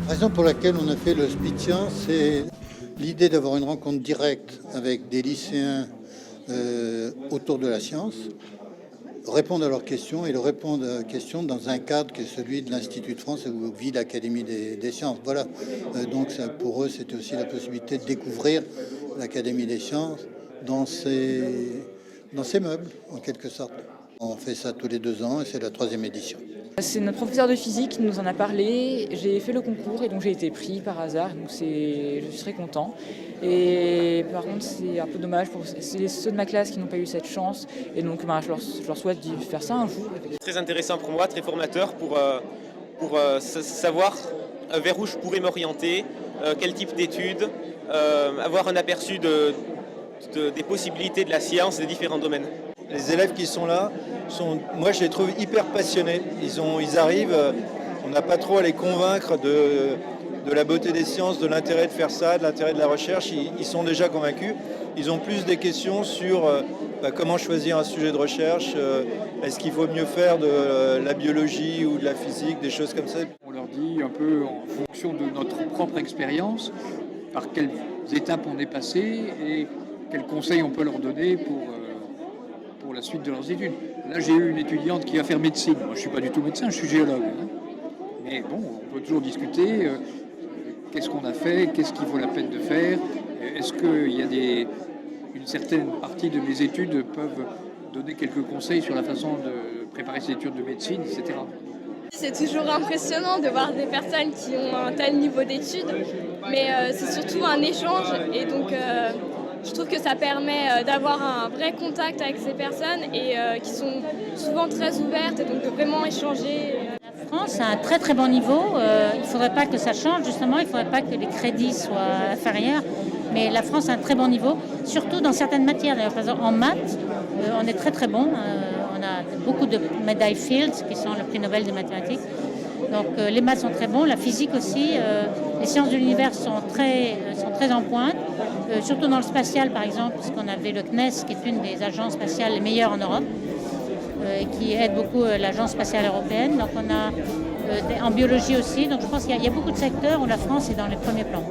La raison pour laquelle on a fait le Speed Science, c'est l'idée d'avoir une rencontre directe avec des lycéens autour de la science, répondre à leurs questions et leur répondre à leurs questions dans un cadre qui est celui de l'Institut de France où vit l'Académie des sciences. Voilà. Donc ça, pour eux, c'était aussi la possibilité de découvrir l'Académie des sciences dans ses meubles, en quelque sorte. On fait ça tous les 2 ans et c'est la 3e édition. C'est notre professeur de physique qui nous en a parlé. J'ai fait le concours et donc j'ai été pris par hasard. Donc je suis très content. Et par contre, c'est un peu dommage pour ceux de ma classe qui n'ont pas eu cette chance. Et donc, je leur souhaite de faire ça un jour. Très intéressant pour moi, très formateur pour savoir vers où je pourrais m'orienter, quel type d'études, avoir un aperçu des possibilités de la science des différents domaines. Les élèves qui sont là, moi je les trouve hyper passionnés. Ils arrivent, on n'a pas trop à les convaincre de la beauté des sciences, de l'intérêt de faire ça, de l'intérêt de la recherche. Ils sont déjà convaincus. Ils ont plus des questions sur comment choisir un sujet de recherche, est-ce qu'il vaut mieux faire de la biologie ou de la physique, des choses comme ça. On leur dit un peu en fonction de notre propre expérience, par quelles étapes on est passé et quels conseils on peut leur donner pour la suite de leurs études. Là, j'ai eu une étudiante qui va faire médecine. Moi, je ne suis pas du tout médecin, je suis géologue. Mais bon, on peut toujours discuter. Qu'est-ce qu'on a fait? Qu'est-ce qu'il vaut la peine de faire? Est-ce qu'il y a une certaine partie de mes études peuvent donner quelques conseils sur la façon de préparer ses études de médecine, etc. C'est toujours impressionnant de voir des personnes qui ont un tel niveau d'études, mais c'est surtout un échange et donc je trouve que ça permet d'avoir un vrai contact avec ces personnes et qui sont souvent très ouvertes et donc de vraiment échanger. La France a un très très bon niveau, il ne faudrait pas que ça change justement, il ne faudrait pas que les crédits soient inférieurs, mais la France a un très bon niveau, surtout dans certaines matières. D'ailleurs, par exemple en maths, on est très très bon, on a beaucoup de médailles Fields qui sont le prix Nobel des mathématiques. Donc les maths sont très bons, la physique aussi, les sciences de l'univers sont très en pointe, surtout dans le spatial par exemple, parce qu'on avait le CNES qui est une des agences spatiales les meilleures en Europe, et qui aide beaucoup l'agence spatiale européenne. Donc on a en biologie aussi, donc je pense qu'il y a beaucoup de secteurs où la France est dans les premiers plans.